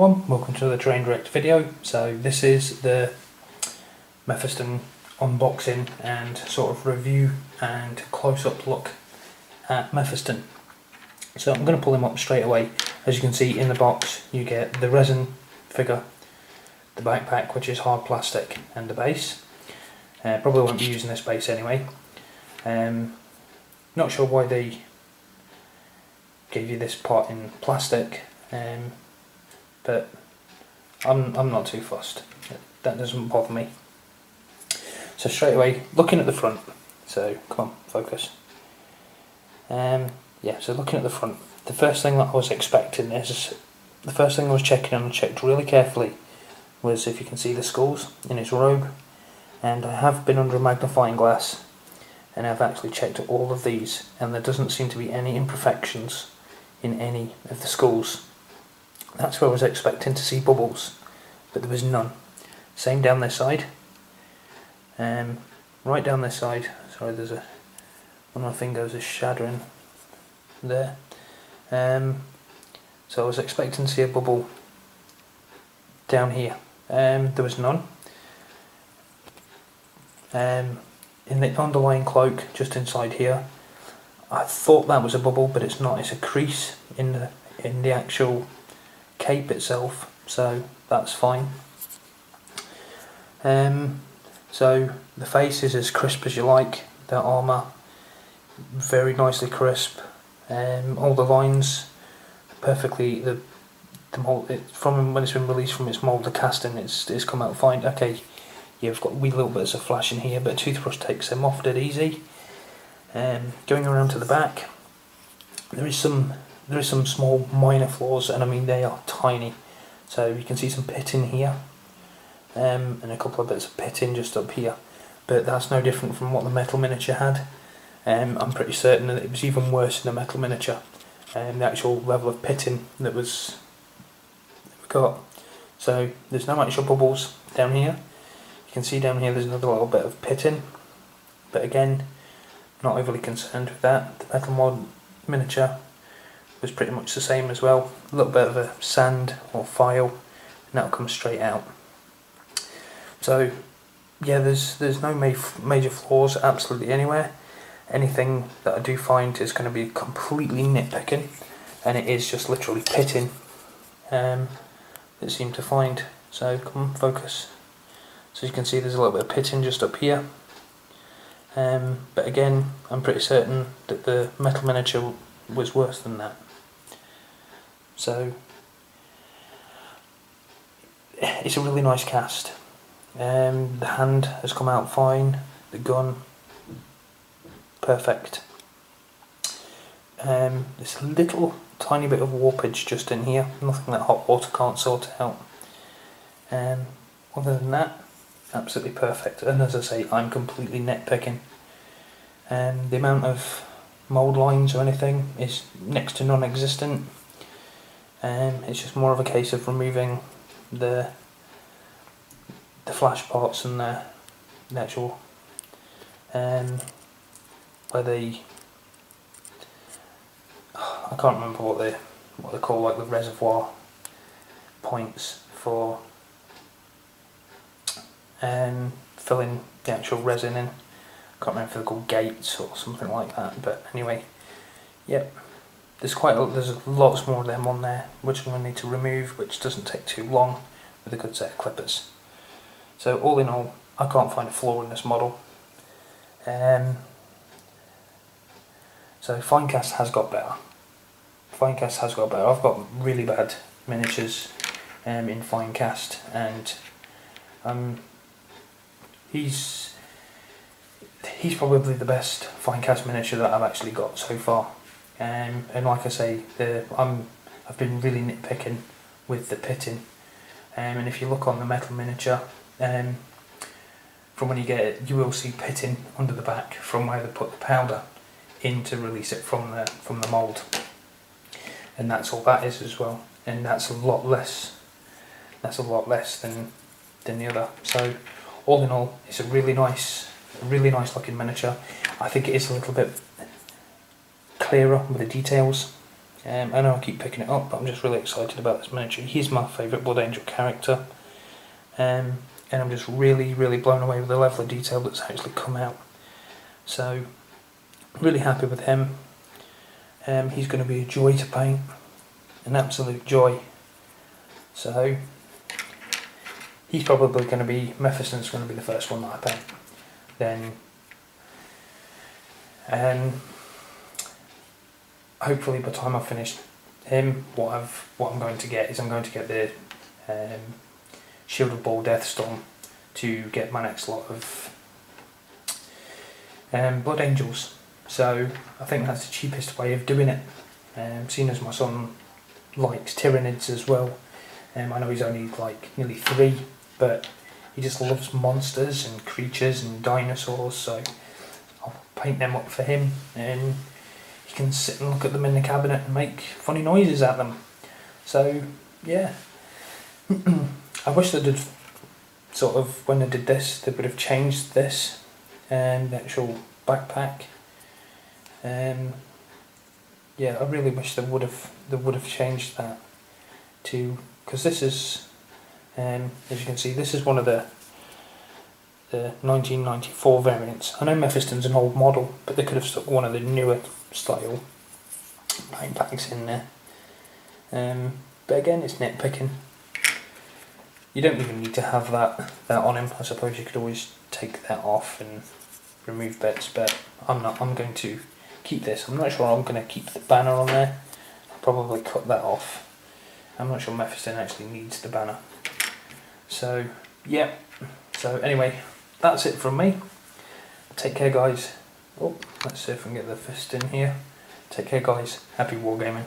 everyone, welcome to the Train Direct video. So this is the Mephiston unboxing and sort of review and close-up look at Mephiston. So I'm going to pull him up straight away. As you can see in the box you get the resin figure, the backpack which is hard plastic, and the base. Probably won't be using this base anyway. Not sure why they gave you this part in plastic. But I'm not too fussed. That doesn't bother me. So straight away, looking at the front. So come on, focus. Yeah, so looking at the front, the first thing that I was expecting is, the first thing I was checking on and checked really carefully was if you can see the skulls in his robe. And I have been under a magnifying glass and I've actually checked all of these, and there doesn't seem to be any imperfections in any of the skulls. That's where I was expecting to see bubbles, but there was none. Same down this side. Right down this side. Sorry, there's one of my fingers is shattering there. So I was expecting to see a bubble down here. There was none. In the underlying cloak, just inside here, I thought that was a bubble, but it's not. It's a crease in the actual cape itself, so that's fine. So the face is as crisp as you like. The armour, very nicely crisp. All the lines, perfectly. The mold, from when it's been released from its mould, the casting, it's come out fine. Okay, you've got wee little bits of flash in here, but a toothbrush takes them off dead easy. Going around to the back, there is some small minor flaws, and I mean they are tiny. So you can see some pitting here, and a couple of bits of pitting just up here, but that's no different from what the metal miniature had. I'm pretty certain that it was even worse in the metal miniature. The actual level of pitting that we got. So there's no actual bubbles down here. You can see down here there's another little bit of pitting, but again, not overly concerned with that. The metal mod miniature was pretty much the same as well. A little bit of a sand or file, and that'll come straight out. So yeah, there's no major flaws absolutely anywhere. Anything that I do find is going to be completely nitpicking, and it is just literally pitting that seem to find. So come on, focus. So you can see there's a little bit of pitting just up here. But again, I'm pretty certain that the metal miniature was worse than that. So it's a really nice cast. The hand has come out fine. The gun, perfect. This little tiny bit of warpage just in here, nothing that hot water can't sort out. Other than that, absolutely perfect. And as I say, I'm completely nitpicking. The amount of mould lines or anything is next to non-existent. It's just more of a case of removing the flash parts and the actual where they, I can't remember what they call, like the reservoir points for filling the actual resin in. I can't remember if they're called gates or something like that, but anyway, yep. There's lots more of them on there, which I'm going to need to remove, which doesn't take too long with a good set of clippers. So all in all, I can't find a flaw in this model. So finecast has got better. Finecast has got better. I've got really bad miniatures in finecast, and he's probably the best finecast miniature that I've actually got so far. And like I say, I've been really nitpicking with the pitting. And if you look on the metal miniature, from when you get it, you will see pitting under the back from where they put the powder in to release it from the mould. And that's all that is as well. And that's a lot less. That's a lot less than the other. So all in all, it's a really nice looking miniature. I think it is a little bit clearer with the details. I know I keep picking it up, but I'm just really excited about this miniature. He's my favourite Blood Angel character, and I'm just really blown away with the level of detail that's actually come out. So, really happy with him. He's going to be a joy to paint, an absolute joy. So, he's probably going to be, Mephiston's going to be the first one that I paint. Then, hopefully by the time I've finished him, what I'm going to get is I'm going to get the Shield of Ball Deathstorm to get my next lot of Blood Angels. So I think that's the cheapest way of doing it. Seeing as my son likes Tyranids as well. I know he's only like nearly 3, but he just loves monsters and creatures and dinosaurs, so I'll paint them up for him, and he can sit and look at them in the cabinet and make funny noises at them. So yeah, I wish they did sort of, when they did this, they would have changed this and the actual backpack. Yeah, I really wish they would have changed that to, because this is, as you can see, this is one of the 1994 variants. I know Mephiston's an old model, but they could have stuck one of the newer style paint packs in there. But again, it's nitpicking. You don't even need to have that on him. I suppose you could always take that off and remove bits, but I'm not. I'm going to keep this. I'm not sure I'm going to keep the banner on there. I'll probably cut that off. I'm not sure Mephiston actually needs the banner. So, yeah. So anyway, that's it from me. Take care, guys. Oh, let's see if we can get the fist in here. Take care, guys. Happy wargaming.